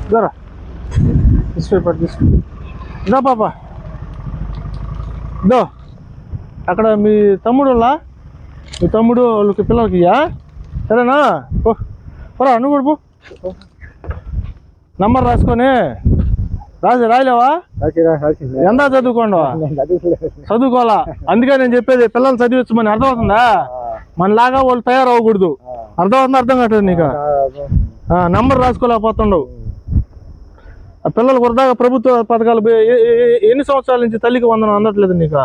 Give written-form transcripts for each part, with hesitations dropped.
జరా ఇదా పాప ఇదో అక్కడ మీ తమ్ముడు వాళ్ళకి పిల్లలకి ఇయ్యా సరేనా పోరా నువ్వు కూడా పో నంబర్ రాసుకొని రాయలేవా ఎంత చదువుకోవాలా అందుకే నేను చెప్పేది పిల్లలు చదివించమని అర్థమవుతుందా మనలాగా వాళ్ళు తయారవ్వకూడదు అర్థమవుతుందా అర్థం కావట్లేదు నీకు నంబర్ రాసుకోలేకపోతుండవు ఆ పిల్లలు వరదాగా ప్రభుత్వ పథకాలు ఎన్ని సంవత్సరాల నుంచి తల్లికి వందనం అందట్లేదు నీకు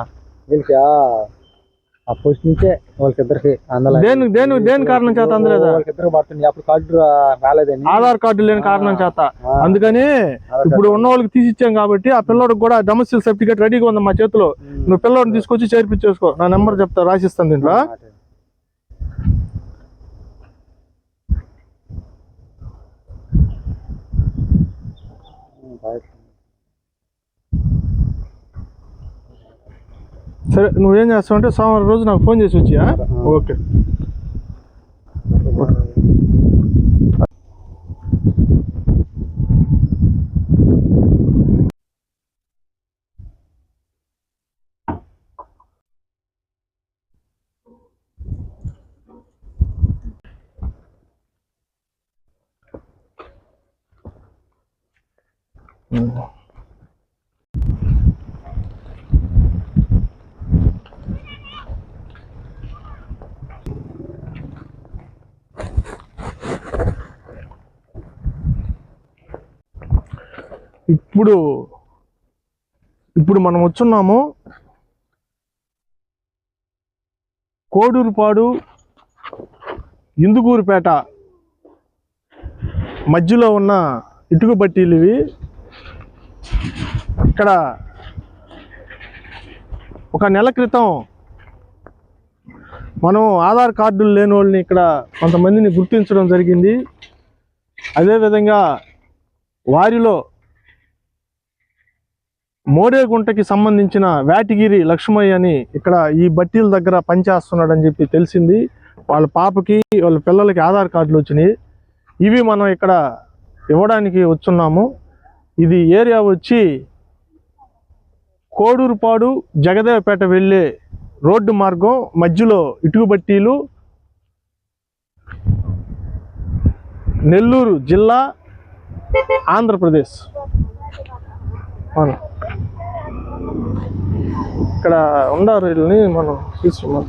నుంచే వాళ్ళకిద్దరికి దేని కారణం చేత అందలేదా ఆధార్ కార్డు లేని కారణం చేత అందుకని ఇప్పుడు ఉన్న వాళ్ళకి తీసిచ్చాం కాబట్టి ఆ పిల్లడికి కూడా డొమెస్టిక్ సర్టిఫికేట్ రెడీగా ఉంది మా చేతిలో నువ్వు పిల్లడిని తీసుకొచ్చి చేర్పించేసుకో నా నెంబర్ చెప్తా రాసిస్తాను దీంట్లో సరే నువ్వేం చేస్తావు అంటే సోమవారం రోజు నాకు ఫోన్ చేసి వచ్చి ఓకే ఇప్పుడు మనం వచ్చున్నాము కోడూరుపాడు ఇందుకూరుపేట మధ్యలో ఉన్న ఇటుక బట్టీలు ఇవి ఇక్కడ ఒక నెల క్రితం మనం ఆధార్ కార్డులు లేని వాళ్ళని ఇక్కడ కొంతమందిని గుర్తించడం జరిగింది అదేవిధంగా వారిలో మోడేగుంటకి సంబంధించిన వేటగిరి లక్ష్మయ్య అని ఇక్కడ ఈ బట్టీల దగ్గర పనిచేస్తున్నాడని చెప్పి తెలిసింది వాళ్ళ పాపకి వాళ్ళ పిల్లలకి ఆధార్ కార్డులు వచ్చినాయి ఇవి మనం ఇక్కడ ఇవ్వడానికి వచ్చున్నాము ఇది ఏరియా వచ్చి కోడూరుపాడు జగదేవపేట వెళ్ళే రోడ్డు మార్గం మధ్యలో ఇటుక బట్టీలు నెల్లూరు జిల్లా ఆంధ్రప్రదేశ్ ఇక్కడ ఉండారు వీళ్ళని మనం తీసుకున్నాం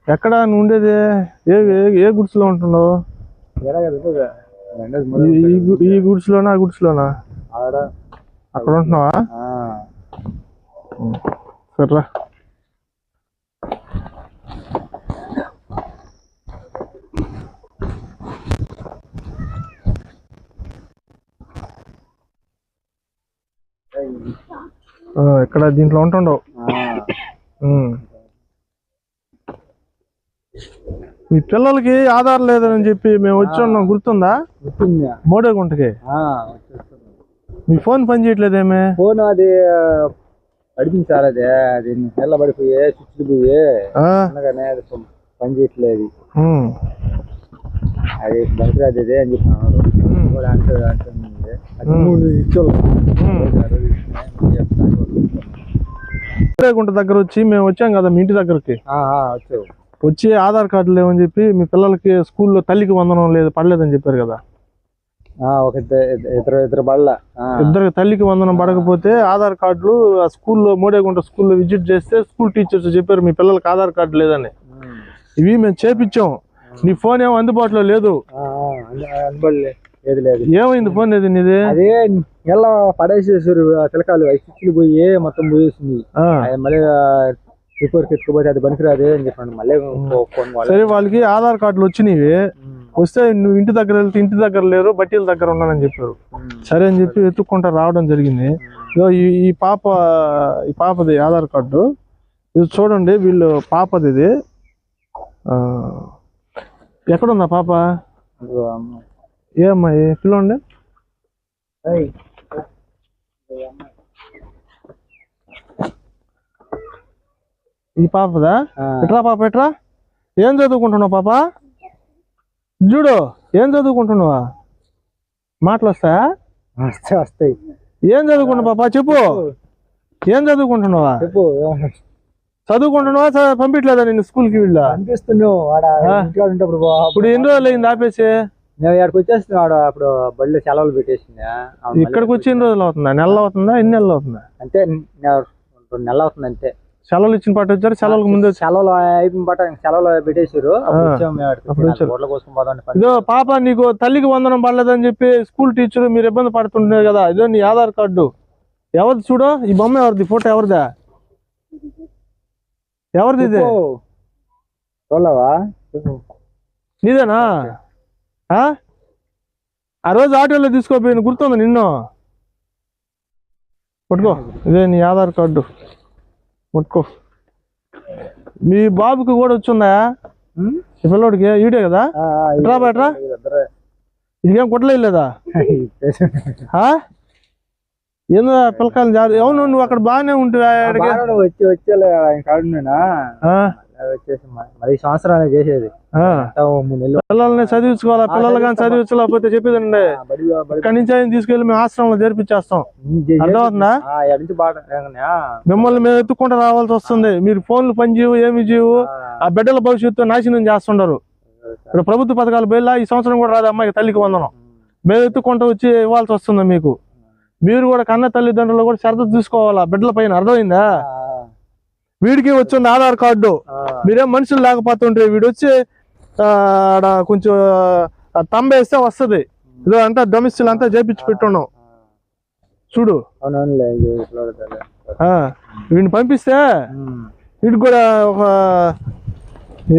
ఎక్కడ నువ్వు ఉండేది ఏ గుడ్స్లో ఉంటున్నావు ఈ గుడ్స్లోనా ఆ గుడ్స్లోనా అక్కడ ఉంటున్నావా సర్రా ఇక్కడ దీంట్లో ఉంటుండవు మీ పిల్లలకి ఆధార్ లేదని చెప్పి మేము వచ్చి ఉన్నాం గుర్తుందా మోడేగుంటకి మీ ఫోన్ పని చేయట్లేదేమే ఫోన్ అది అడిగింది సార్ అది నిలబడిపోయి స్విచ్ పోయి అనగానే అది పని చేయట్లేదు అది బలిరాదు అదే అని చెప్పిన దగ్గర వచ్చి మేము వచ్చాం కదా మీ ఇంటి దగ్గరకి వచ్చి ఆధార్ కార్డు లేవని చెప్పి మీ పిల్లలకి స్కూల్లో తల్లికి వందనం లేదు పడలేదని చెప్పారు కదా ఇద్దరికి తల్లికి వందనం పడకపోతే ఆధార్ కార్డులు ఆ స్కూల్లో మోడేగుంట స్కూల్లో విజిట్ చేస్తే స్కూల్ టీచర్స్ చెప్పారు మీ పిల్లలకి ఆధార్ కార్డు లేదని ఇవి మేము చేపించాం నీ ఫోన్ ఏమో అందుబాటులో లేదు ఏమైంది ఫోన్ ఏది నీది అదే ఎలా పడేసేసారు పిలకాలు స్విచ్లు పోయి మొత్తం పోయేసింది మళ్ళీ రిపేర్కి ఎత్తుకుపోతే అది పనికిరాదే అని చెప్పండి మళ్ళీ సరే వాళ్ళకి ఆధార్ కార్డులు వచ్చినవి వస్తే నువ్వు ఇంటి దగ్గర వెళ్తే ఇంటి దగ్గర లేరు బట్టీల దగ్గర ఉన్నానని చెప్పారు సరే అని చెప్పి వెతుక్కుంటా రావడం జరిగింది ఇదో ఈ పాపది ఆధార్ కార్డు ఇది చూడండి. వీళ్ళు పాపది ఇది. ఎక్కడుందా పాప? ఏ అమ్మాయి? పిల్లండి. ఈ పాపదా? ఎట్రా పాప, ఎట్రా? ఏం చదువుకుంటున్నావు పాప? చూడు, ఏం చదువుకుంటున్నావా? మాటలు వస్తాయా? వస్తాయి. ఏం చదువుకుంటున్నావు పాప? చెప్పు, ఏం చదువుకుంటున్నావా? చెప్పు. చదువుకుంటున్నావా? పంపించలేదా నిన్ను స్కూల్కి? వీళ్ళు పంపిస్తున్నావు. ఇప్పుడు ఎన్ని రోజులు అయింది ఆపేసి? మేము ఇక్కడికి వచ్చేస్తున్నాడు. అప్పుడు బళ్ళు సెలవులు పెట్టేసింది. ఇక్కడికి వచ్చి ఎన్ని రోజులు అవుతుందా? నెలలు అవుతుందా? ఎన్ని నెలలు అవుతుందా? అంటే 2 నెలలు అవుతుంది అంతే. సెలవులు ఇచ్చిన పాటు వచ్చారు? సెలవులకు ముందు సెలవులు అయిపోయిన పాట సెలవులు పెట్టేసారు. ఇదో పాప, నీకు తల్లికి వందనం పడలేదని చెప్పి స్కూల్ టీచర్ మీరు ఇబ్బంది పడుతుంటున్నారు కదా. ఇదో నీ ఆధార్ కార్డు. ఎవరిది చూడు? ఈ బొమ్మ ఎవరిది? ఫోటో ఎవరిదా? ఎవరిది ఇది? చూడవా? నీదేనా? ఆ రోజు ఆటోలో తీసుకోపోయిన గుర్తుందా నిన్ను? పట్టుకో, ఇదే నీ ఆధార్ కార్డు. పట్టుకో. మీ బాబుకి కూడా వచ్చిందా? ఈ పిల్లోడికి ఈడే కదా? ఎట్రా బయట్రా? ఇదికేం కొట్టలేదా? ఏందో పిల్లకాయలు జాగ్రత్త. అవును, నువ్వు అక్కడ బాగానే ఉంటావా? వచ్చేసి మరి సంవత్సరాలు చేసేది. పిల్లల్ని చదివించుకోవాలా? పిల్లలు కానీ చదివించలేకపోతే చెప్పేదండి, ఇక్కడి నుంచి ఆయన తీసుకెళ్ళి మేము ఆశ్రమంలో జరిపించేస్తాం. అర్థమవుతుందా? మిమ్మల్ని మేము ఎత్తుకుంటూ రావాల్సి వస్తుంది. మీరు ఫోన్లు పని చేయవు, ఏమి చేయవు. ఆ బిడ్డల భవిష్యత్తు నాశనం చేస్తుండరు. ఇప్పుడు ప్రభుత్వ పథకాలు బయలా ఈ సంవత్సరం కూడా రాదు అమ్మాయికి తల్లికి వందనం. మేము ఎత్తుకుంటూ వచ్చి ఇవ్వాల్సి వస్తుంది మీకు. మీరు కూడా కన్న తల్లిదండ్రులు కూడా శ్రద్ధ తీసుకోవాలా బిడ్డల పైన. అర్థమైందా? వీడికి వచ్చింది ఆధార్ కార్డు. మీరేం మనుషులు లేకపోతుంటే వీడు వచ్చి కొంచెం తంబేస్తే వస్తుంది. ఇదో అంతా డొమిసిల్ అంతా చేపించి పెట్టున్నాం చూడు. వీడిని పంపిస్తే వీడికి కూడా ఒక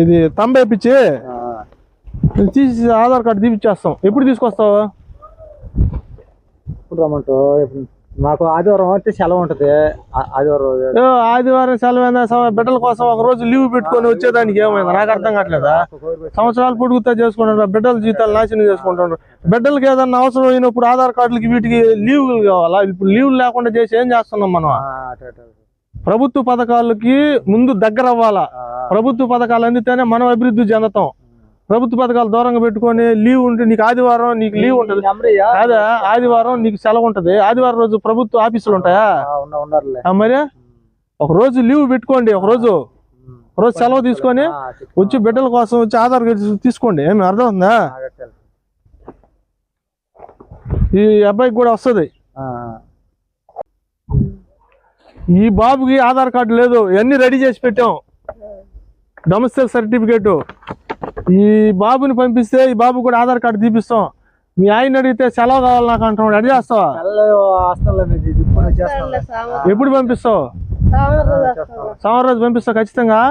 ఇది తంబేపించి తీసి ఆధార్ కార్డు తీపిచ్చేస్తాం. ఎప్పుడు తీసుకొస్తావు? ఇప్పుడు రమ్మంటావు. మాకు ఆదివారం అయితే సెలవు ఉంటది. ఆదివారం సెలవు బిడ్డల కోసం ఒక రోజు లీవ్ పెట్టుకొని వచ్చేదానికి ఏమైంది? నాకు అర్థం కావట్లేదా? సంవత్సరాలు పొడుగుతా చేసుకుంటారు, బిడ్డల జీవితాలు నాశనం చేసుకుంటారు. బిడ్డలకి ఏదన్నా అవసరం అయినప్పుడు ఆధార్ కార్డులకి వీటికి లీవ్లు కావాలా? ఇప్పుడు లీవ్లు లేకుండా చేసి ఏం చేస్తున్నాం మనం? ప్రభుత్వ పథకాలకి ముందు దగ్గర అవ్వాలా. ప్రభుత్వ పథకాలు అందితేనే మనం అభివృద్ధి చెందుతాం. ప్రభుత్వ పథకాలు దూరంగా పెట్టుకొని లీవ్ ఉంటే నీకు ఆదివారం నీకు లీవ్ ఉంటుంది. అదే ఆదివారం నీకు సెలవు ఉంటది. ఆదివారం రోజు ప్రభుత్వ ఆఫీసులు ఉంటాయా? మరి ఒక రోజు లీవ్ పెట్టుకోండి. ఒక రోజు సెలవు తీసుకొని వచ్చి బిడ్డల కోసం వచ్చి ఆధార్ కార్డు తీసుకోండి. ఏమి అర్థమవుతుందా? ఈ అబ్బాయికి కూడా వస్తుంది. ఈ బాబుకి ఆధార్ కార్డు లేదు. ఇవన్నీ రెడీ చేసి పెట్టాం. Domicile certificate. ఈ బాబుని పంపిస్తే ఈ బాబు కూడా ఆధార్ కార్డు తీపిస్తాం. మీ ఆయన అడిగితే సెలవు కావాలి నాకు అంటున్నాడు. అడి చేస్తావా? ఎప్పుడు పంపిస్తావు? సోమవారం రోజు పంపిస్తావు ఖచ్చితంగా.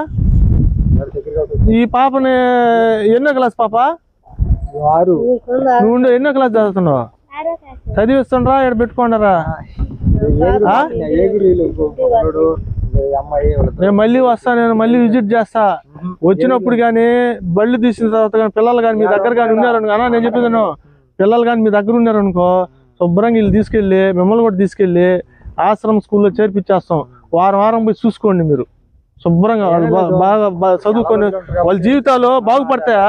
ఈ పాపని ఎన్నో క్లాస్ పాప? నువ్వు ఎన్నో క్లాస్ చదువుతున్నావు? చదివిస్తుండ్రా? ఇక్కడ పెట్టుకోండరా? నేను మళ్ళీ వస్తా. నేను మళ్ళీ విజిట్ చేస్తా. వచ్చినప్పుడు కానీ బళ్ళు తీసిన తర్వాత కానీ పిల్లలు కానీ మీ దగ్గర కానీ ఉన్నారనుకో అన్నా, నేను చెప్పేదాను, పిల్లలు కానీ మీ దగ్గర ఉన్నారనుకో శుభ్రంగా వీళ్ళు తీసుకెళ్ళి మిమ్మల్ని కూడా తీసుకెళ్ళి ఆశ్రమం స్కూల్లో చేర్పించేస్తాం. వారం పోయి చూసుకోండి మీరు శుభ్రంగా. బాగా చదువుకొని వాళ్ళ జీవితాలు బాగుపడతాయా?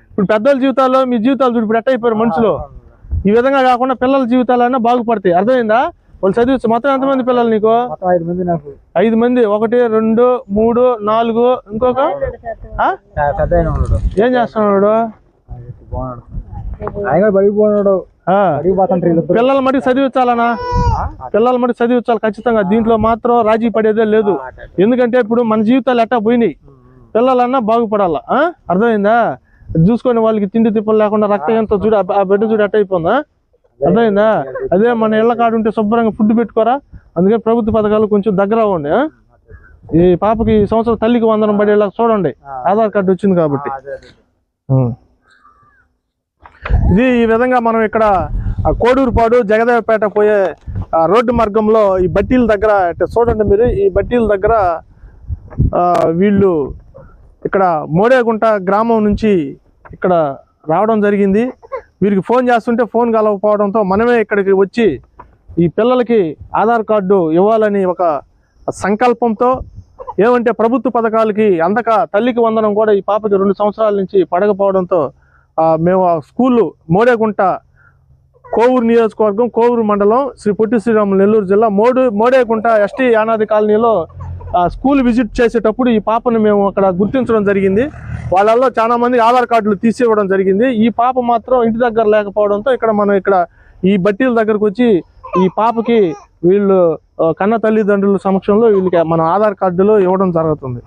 ఇప్పుడు పెద్దల జీవితాల్లో మీ జీవితాలు చూడు ఇప్పుడు ఎట్ట అయిపోయారు మనుషులు. ఈ విధంగా కాకుండా పిల్లల జీవితాలైనా బాగుపడతాయి. అర్థమైందా? వాళ్ళు చదివచ్చు. మొత్తం ఎంతమంది పిల్లలు నీకు? 5 మంది. నాకు 5 మంది. 1 2 3 4 ఇంకొక ఏం చేస్తున్నాడు? పిల్లలు మటుకు చదివించాలనా? పిల్లలు మటుకు చదివించాలి ఖచ్చితంగా. దీంట్లో మాత్రం రాజీ పడేదే లేదు. ఎందుకంటే ఇప్పుడు మన జీవితాలు ఎట్టా పోయినాయి. పిల్లలన్నా బాగుపడాలా. అర్థమైందా? చూసుకొని వాళ్ళకి తిండి తిప్పలు లేకుండా రక్తం ఎంతో చూడు. ఆ బిడ్డ చూడు ఎట్ట అయిపోయిందా? అర్థమైందా? అదే మన ఇళ్ళ కాడు ఉంటే శుభ్రంగా ఫుడ్ పెట్టుకోరా. అందుకని ప్రభుత్వ పథకాలు కొంచెం దగ్గర అవ్వండి. ఈ పాపకి ఈ సంవత్సరం తల్లికి వందనం పడేలా చూడండి. ఆధార్ కార్డు వచ్చింది కాబట్టి. ఇది ఈ విధంగా మనం ఇక్కడ ఆ కోడూరుపాడు జగదేవపేట పోయే రోడ్డు మార్గంలో ఈ బట్టీల దగ్గర చూడండి మీరు, ఈ బట్టీల దగ్గర వీళ్ళు ఇక్కడ మోడేగుంట గ్రామం నుంచి ఇక్కడ రావడం జరిగింది. వీరికి ఫోన్ చేస్తుంటే ఫోన్ కలవకపోవడంతో మనమే ఇక్కడికి వచ్చి ఈ పిల్లలకి ఆధార్ కార్డు ఇవ్వాలని ఒక సంకల్పంతో, ఏమంటే ప్రభుత్వ పథకాలకి అందక తల్లికి వందనం కూడా ఈ పాపకి 2 సంవత్సరాల నుంచి పడకపోవడంతో మేము ఆ స్కూలు మోడేగుంట కోవూరు నియోజకవర్గం కోవూరు మండలం శ్రీ పొట్టి శ్రీరాములు నెల్లూరు జిల్లా మోడేగుంట ఎస్టీ యానాది కాలనీలో స్కూల్ విజిట్ చేసేటప్పుడు ఈ పాపను మేము అక్కడ గుర్తించడం జరిగింది. వాళ్ళల్లో చాలా మంది ఆధార్ కార్డులు తీసివ్వడం జరిగింది. ఈ పాప మాత్రం ఇంటి దగ్గర లేకపోవడంతో ఇక్కడ ఈ బట్టీల దగ్గరకు వచ్చి ఈ పాపకి వీళ్ళు కన్న తల్లిదండ్రుల సమక్షంలో వీళ్ళకి మన ఆధార్ కార్డులు ఇవ్వడం జరుగుతుంది.